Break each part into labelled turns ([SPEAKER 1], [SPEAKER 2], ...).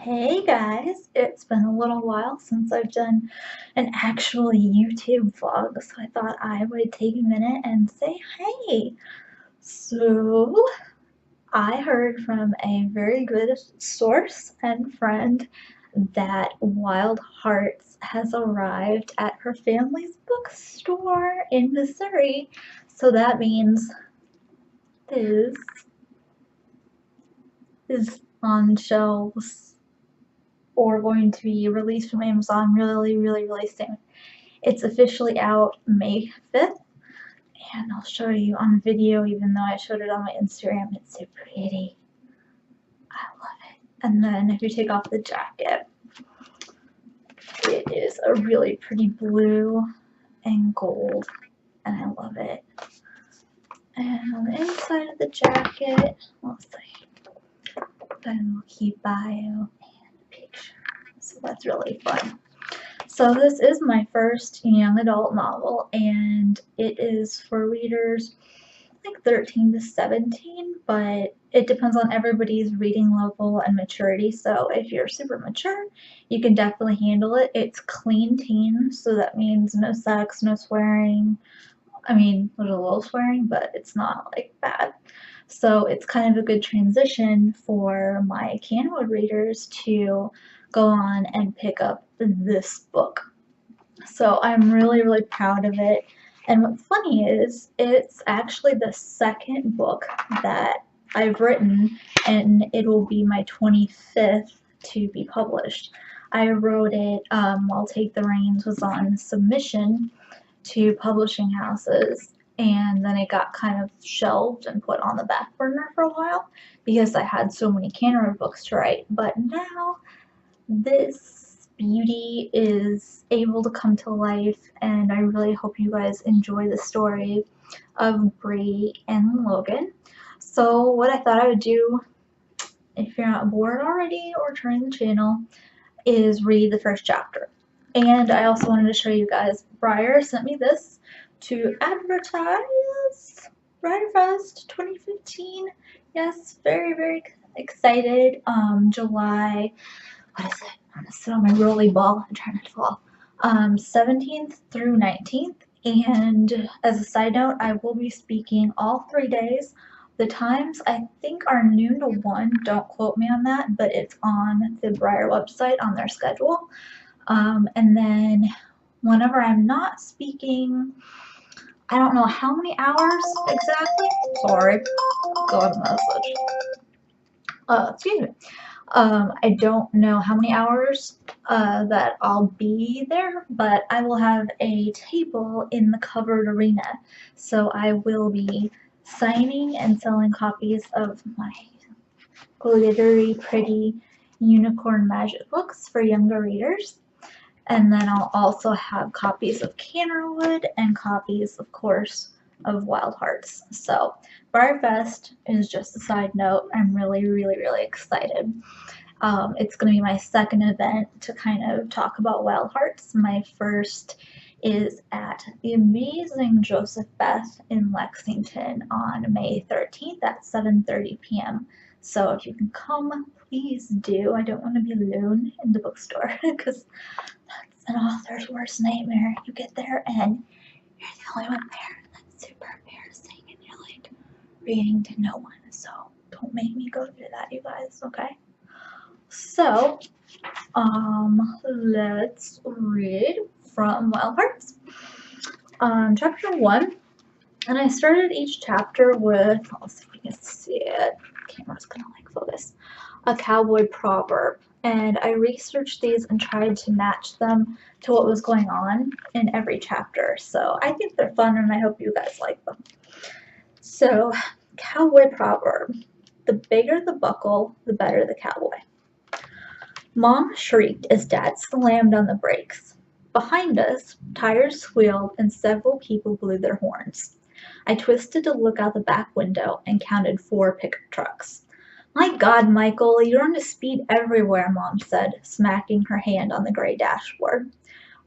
[SPEAKER 1] Hey guys, it's been a little while since I've done an actual YouTube vlog, so I thought I would take a minute and say hey. So, I heard from a very good source and friend that Wild Hearts has arrived at her family's bookstore in Missouri. So that means this is on shelves or going to be released from Amazon really soon. It's officially out May 5th, and I'll show you on video, even though I showed it on my Instagram. It's so pretty. I love it. And then if you take off the jacket, it is a really pretty blue and gold, and I love it. And on the inside of the jacket, let's see, got a little cute bio and a picture. So that's really fun. So this is my first young adult novel, and it is for readers like 13 to 17, but it depends on everybody's reading level and maturity. So if you're super mature, you can definitely handle it. It's clean teen, so that means no sex, no swearing. I mean, there's a little swearing, but it's not like bad. So it's kind of a good transition for my Canwood readers to go on and pick up this book. So I'm really proud of it. And what's funny is it's actually the second book that I've written, and it will be my 25th to be published. I wrote it while Take the Reins was on submission to publishing houses, and then it got kind of shelved and put on the back burner for a while because I had so many Canwood books to write. But now this beauty is able to come to life, and I really hope you guys enjoy the story of Bree and Logan. So what I thought I would do, if you're not bored already or turning the channel, is read the first chapter. And I also wanted to show you guys, Briar sent me this to advertise Briarfest 2015. Yes, very excited. July, what is it? I'm gonna sit on my rolly ball and try not to fall. 17th through 19th. And as a side note, I will be speaking all 3 days. The times I think are noon to 1. Don't quote me on that, but it's on the Briar website on their schedule. And then whenever I'm not speaking, I don't know how many hours exactly. Sorry, got a message. Excuse me. I don't know how many hours that I'll be there, but I will have a table in the covered arena. So I will be signing and selling copies of my glittery, pretty unicorn magic books for younger readers. And then I'll also have copies of Canwood and copies, of course, of Wild Hearts. So Briarfest is just a side note. I'm really excited. It's going to be my second event to kind of talk about Wild Hearts. My first is at the amazing Joseph Beth in Lexington on May 13th at 7:30 p.m. So if you can come, please do. I don't want to be alone in the bookstore because that's an author's worst nightmare. You get there and you're the only one there. That's super embarrassing, and you're like reading to no one. So don't make me go through that, you guys, okay? So, let's read from Wild Hearts. Chapter 1, and I started each chapter with, let's see if we can see it, camera's gonna like focus, a cowboy proverb. And I researched these and tried to match them to what was going on in every chapter. So I think they're fun, and I hope you guys like them. So, cowboy proverb. The bigger the buckle, the better the cowboy. Mom shrieked as Dad slammed on the brakes. Behind us, tires squealed and several people blew their horns. I twisted to look out the back window and counted 4 pickup trucks. My God, Michael, you're on a speed everywhere, Mom said, smacking her hand on the gray dashboard.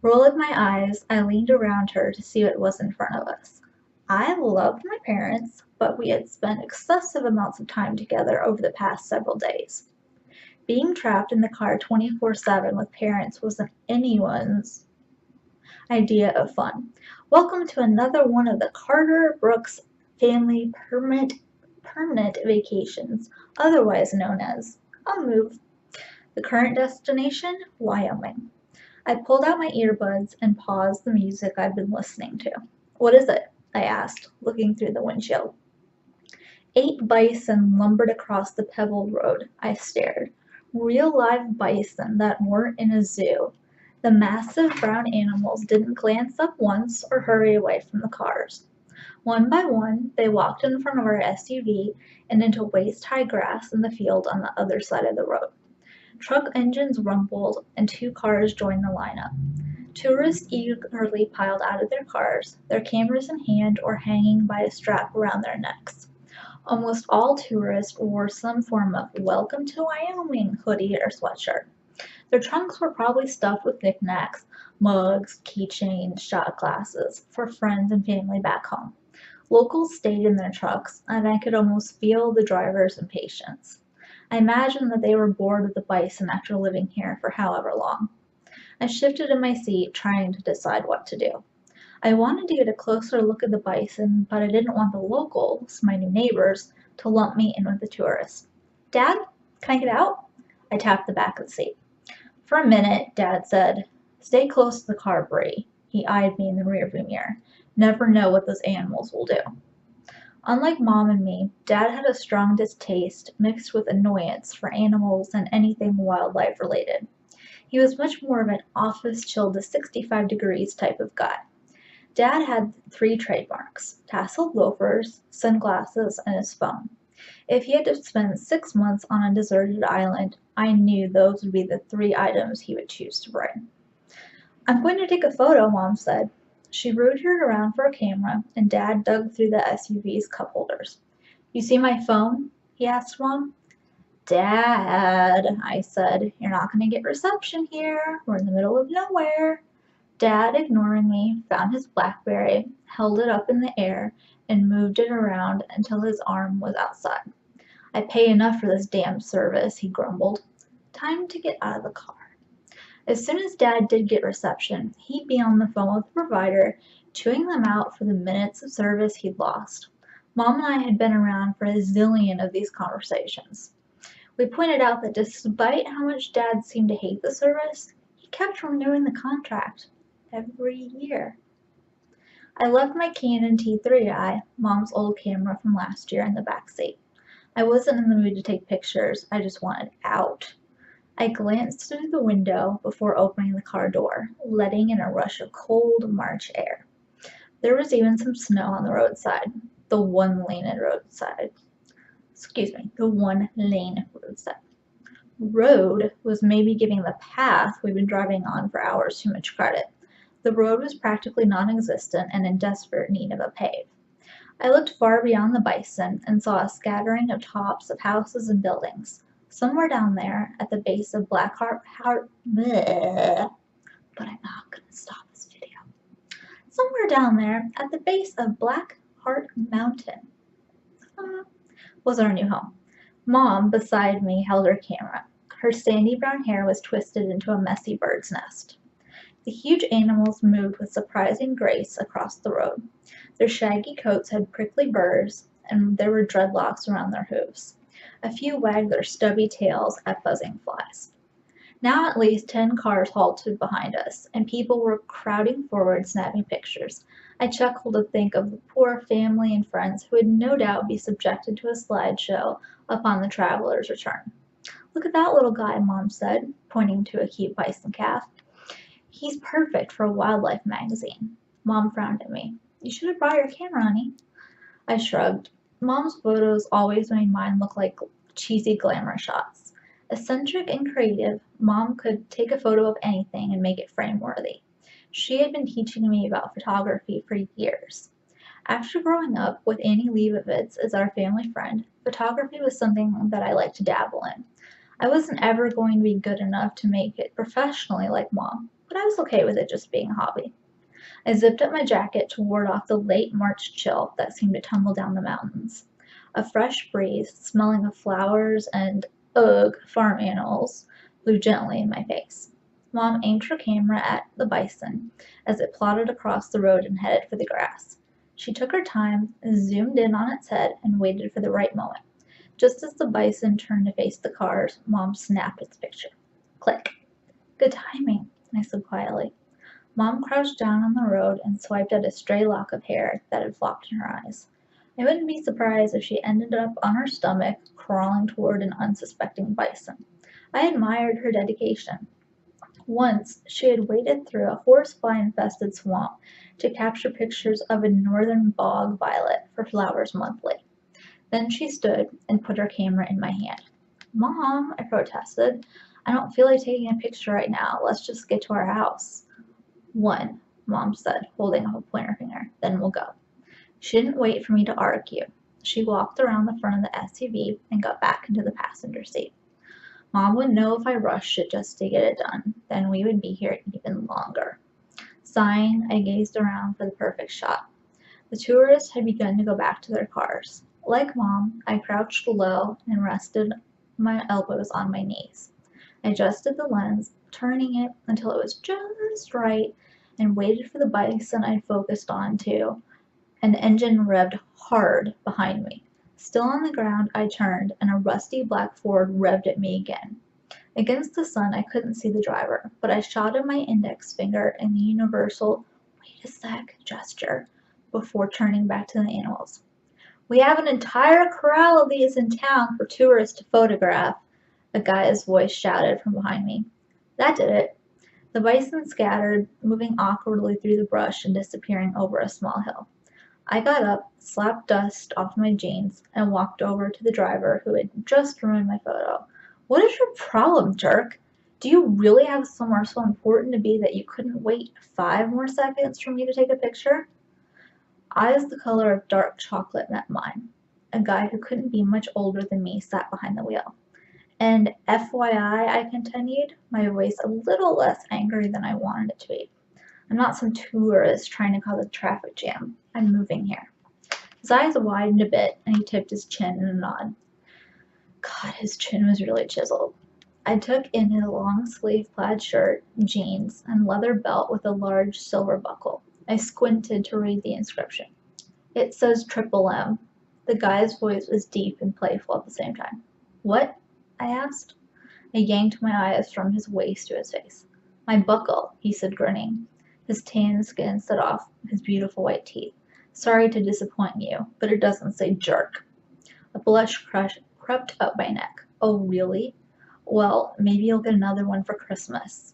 [SPEAKER 1] Rolling my eyes, I leaned around her to see what was in front of us. I loved my parents, but we had spent excessive amounts of time together over the past several days. Being trapped in the car 24/7 with parents wasn't anyone's idea of fun. Welcome to another one of the Carter Brooks family permanent vacations, otherwise known as a move. The current destination, Wyoming. I pulled out my earbuds and paused the music I'd been listening to. What is it? I asked, looking through the windshield. 8 bison lumbered across the pebbled road. I stared. Real live bison that weren't in a zoo. The massive brown animals didn't glance up once or hurry away from the cars. One by one, they walked in front of our SUV and into waist-high grass in the field on the other side of the road. Truck engines rumbled and 2 cars joined the lineup. Tourists eagerly piled out of their cars, their cameras in hand or hanging by a strap around their necks. Almost all tourists wore some form of "Welcome to Wyoming" hoodie or sweatshirt. Their trunks were probably stuffed with knickknacks, mugs, keychains, shot glasses for friends and family back home. Locals stayed in their trucks, and I could almost feel the drivers' impatience. I imagined that they were bored of the bison after living here for however long. I shifted in my seat, trying to decide what to do. I wanted to get a closer look at the bison, but I didn't want the locals, my new neighbors, to lump me in with the tourists. "Dad, can I get out?" I tapped the back of the seat. "For a minute," Dad said. "Stay close to the car, Bree." He eyed me in the rearview mirror. "Never know what those animals will do." Unlike Mom and me, Dad had a strong distaste mixed with annoyance for animals and anything wildlife related. He was much more of an office chilled to 65 degrees type of guy. Dad had 3 trademarks: tasseled loafers, sunglasses, and his phone. If he had to spend 6 months on a deserted island, I knew those would be the 3 items he would choose to bring. "I'm going to take a photo," Mom said. She rooted around for a camera, and Dad dug through the SUV's cup holders. "You see my phone?" he asked Mom. "Dad," I said, "you're not going to get reception here. We're in the middle of nowhere." Dad, ignoring me, found his BlackBerry, held it up in the air, and moved it around until his arm was outside. "I pay enough for this damn service," he grumbled. Time to get out of the car. As soon as Dad did get reception, he'd be on the phone with the provider, chewing them out for the minutes of service he'd lost. Mom and I had been around for a zillion of these conversations. We pointed out that despite how much Dad seemed to hate the service, he kept renewing the contract every year. I left my Canon T3i, Mom's old camera from last year, in the back seat. I wasn't in the mood to take pictures, I just wanted out. I glanced through the window before opening the car door, letting in a rush of cold March air. There was even some snow on the roadside, the one lane roadside. Road was maybe giving the path we'd been driving on for hours too much credit. The road was practically non-existent and in desperate need of a pave. I looked far beyond the bison and saw a scattering of tops of houses and buildings. Somewhere down there, at the base of but I'm not going to stop this video. Somewhere down there, at the base of Burkhart Mountain, was our new home. Mom, beside me, held her camera. Her sandy brown hair was twisted into a messy bird's nest. The huge animals moved with surprising grace across the road. Their shaggy coats had prickly burrs, and there were dreadlocks around their hooves. A few wagged their stubby tails at buzzing flies. Now at least 10 cars halted behind us, and people were crowding forward, snapping pictures. I chuckled to think of the poor family and friends who would no doubt be subjected to a slideshow upon the traveler's return. "Look at that little guy," Mom said, pointing to a cute bison calf. "He's perfect for a wildlife magazine." Mom frowned at me. "You should have brought your camera, honey." I shrugged. Mom's photos always made mine look like cheesy glamour shots. Eccentric and creative, Mom could take a photo of anything and make it frame-worthy. She had been teaching me about photography for years. After growing up with Annie Leibovitz as our family friend, photography was something that I liked to dabble in. I wasn't ever going to be good enough to make it professionally like Mom, but I was okay with it just being a hobby. I zipped up my jacket to ward off the late March chill that seemed to tumble down the mountains. A fresh breeze, smelling of flowers and ugh, farm animals, blew gently in my face. Mom aimed her camera at the bison as it plodded across the road and headed for the grass. She took her time, zoomed in on its head, and waited for the right moment. Just as the bison turned to face the cars, Mom snapped its picture. Click. Good timing, I said quietly. Mom crouched down on the road and swiped at a stray lock of hair that had flopped in her eyes. I wouldn't be surprised if she ended up on her stomach, crawling toward an unsuspecting bison. I admired her dedication. Once, she had waded through a horsefly-infested swamp to capture pictures of a northern bog violet for Flowers Monthly. Then she stood and put her camera in my hand. Mom, I protested. I don't feel like taking a picture right now. Let's just get to our house. One, Mom said, holding up a pointer finger. Then we'll go. She didn't wait for me to argue. She walked around the front of the SUV and got back into the passenger seat. Mom would know if I rushed it just to get it done. Then we would be here even longer. Sighing, I gazed around for the perfect shot. The tourists had begun to go back to their cars. Like Mom, I crouched low and rested my elbows on my knees. I adjusted the lens, turning it until it was just right, and waited for the bison I'd focused on to. An engine revved hard behind me. Still on the ground, I turned, and a rusty black Ford revved at me again. Against the sun, I couldn't see the driver, but I shot at my index finger in the universal "wait a sec" gesture before turning back to the animals. We have an entire corral of these in town for tourists to photograph, a guy's voice shouted from behind me. That did it. The bison scattered, moving awkwardly through the brush and disappearing over a small hill. I got up, slapped dust off my jeans, and walked over to the driver who had just ruined my photo. What is your problem, jerk? Do you really have somewhere so important to be that you couldn't wait 5 more seconds for me to take a picture? Eyes the color of dark chocolate met mine. A guy who couldn't be much older than me sat behind the wheel. And FYI, I continued, my voice a little less angry than I wanted it to be. I'm not some tourist trying to cause a traffic jam. I'm moving here. His eyes widened a bit, and he tipped his chin in a nod. God, his chin was really chiseled. I took in his long-sleeved plaid shirt, jeans, and leather belt with a large silver buckle. I squinted to read the inscription. It says Triple M. The guy's voice was deep and playful at the same time. What? I asked. I yanked my eyes from his waist to his face. My buckle, he said, grinning. His tan skin set off his beautiful white teeth. Sorry to disappoint you, but it doesn't say jerk. A blush crept up my neck. Oh, really? Well, maybe you'll get another one for Christmas.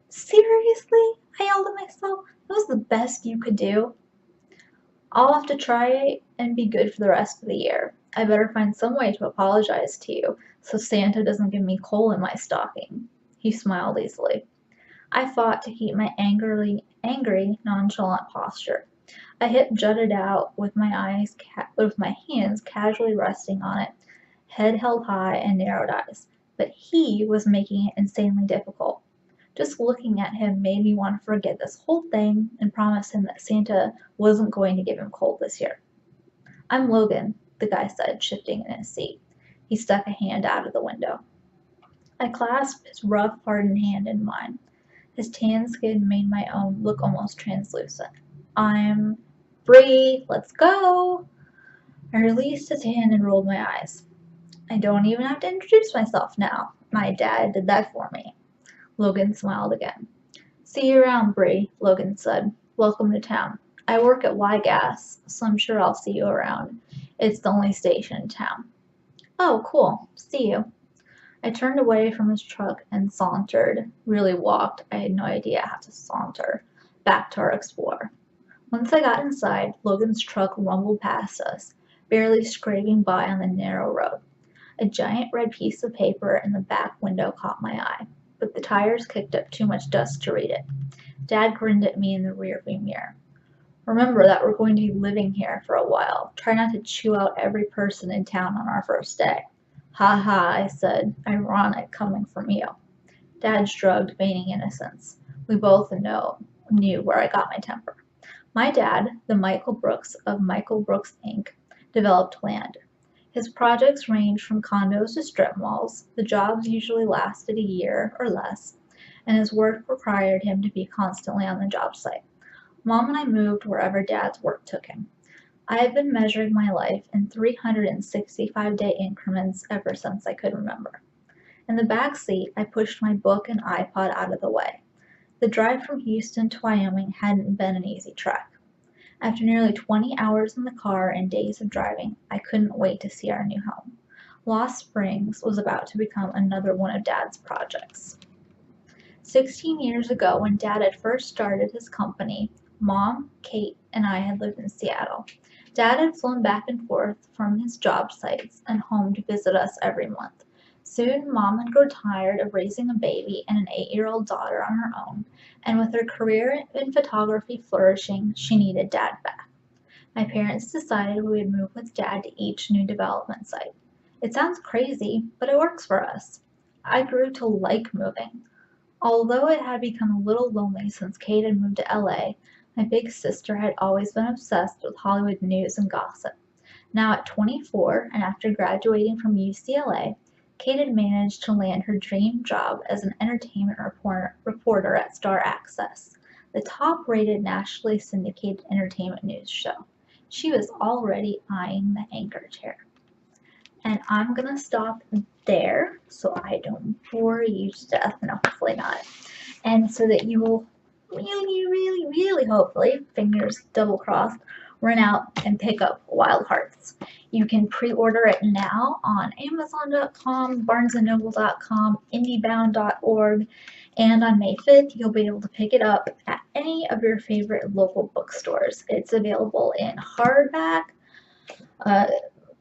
[SPEAKER 1] Seriously? I yelled at myself. That was the best you could do. I'll have to try and be good for the rest of the year. I better find some way to apologize to you so Santa doesn't give me coal in my stocking. He smiled easily. I fought to keep my angry, nonchalant posture. A hip jutted out with my hands casually resting on it, head held high and narrowed eyes. But he was making it insanely difficult. Just looking at him made me want to forget this whole thing and promise him that Santa wasn't going to give him coal this year. I'm Logan, the guy said, shifting in his seat. He stuck a hand out of the window. I clasped his rough, hardened hand in mine. His tan skin made my own look almost translucent. I'm Bree, let's go! I released his hand and rolled my eyes. I don't even have to introduce myself now. My dad did that for me. Logan smiled again. See you around, Bree, Logan said. Welcome to town. I work at Y-Gas, so I'm sure I'll see you around. It's the only station in town. Oh, cool. See you. I turned away from his truck and sauntered, really walked, I had no idea how to saunter, back to our Explorer. Once I got inside, Logan's truck rumbled past us, barely scraping by on the narrow road. A giant red piece of paper in the back window caught my eye, but the tires kicked up too much dust to read it. Dad grinned at me in the rearview mirror. Remember that we're going to be living here for a while. Try not to chew out every person in town on our first day. Ha ha, I said, ironic coming from you. Dad shrugged, feigning innocence. We both knew where I got my temper. My dad, the Michael Brooks of Michael Brooks, Inc., developed land. His projects ranged from condos to strip malls. The jobs usually lasted a year or less, and his work required him to be constantly on the job site. Mom and I moved wherever Dad's work took him. I have been measuring my life in 365-day increments ever since I could remember. In the back seat, I pushed my book and iPod out of the way. The drive from Houston to Wyoming hadn't been an easy trek. After nearly 20 hours in the car and days of driving, I couldn't wait to see our new home. Lost Springs was about to become another one of Dad's projects. 16 years ago, when Dad had first started his company, Mom, Kate, and I had lived in Seattle. Dad had flown back and forth from his job sites and home to visit us every month. Soon, Mom had grown tired of raising a baby and an 8-year-old daughter on her own, and with her career in photography flourishing, she needed Dad back. My parents decided we would move with Dad to each new development site. It sounds crazy, but it works for us. I grew to like moving. Although it had become a little lonely since Kate had moved to LA, my big sister had always been obsessed with Hollywood news and gossip. Now at 24, and after graduating from UCLA, Kate had managed to land her dream job as an entertainment reporter at Star Access, the top-rated nationally syndicated entertainment news show. She was already eyeing the anchor chair. And I'm gonna stop there so I don't bore you to death, and hopefully not. And so that you will really, hopefully, fingers double crossed, run out and pick up Wild Hearts. You can pre-order it now on Amazon.com, BarnesandNoble.com, IndieBound.org, and on May 5th, you'll be able to pick it up at any of your favorite local bookstores. It's available in hardback,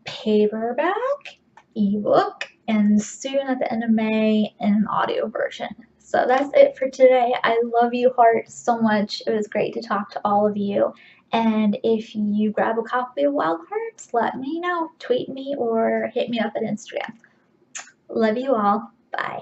[SPEAKER 1] paperback, ebook, and soon at the end of May in an audio version. So that's it for today. I love you, Harts, so much. It was great to talk to all of you. And if you grab a copy of Wild Hearts, let me know. Tweet me or hit me up at Instagram. Love you all. Bye.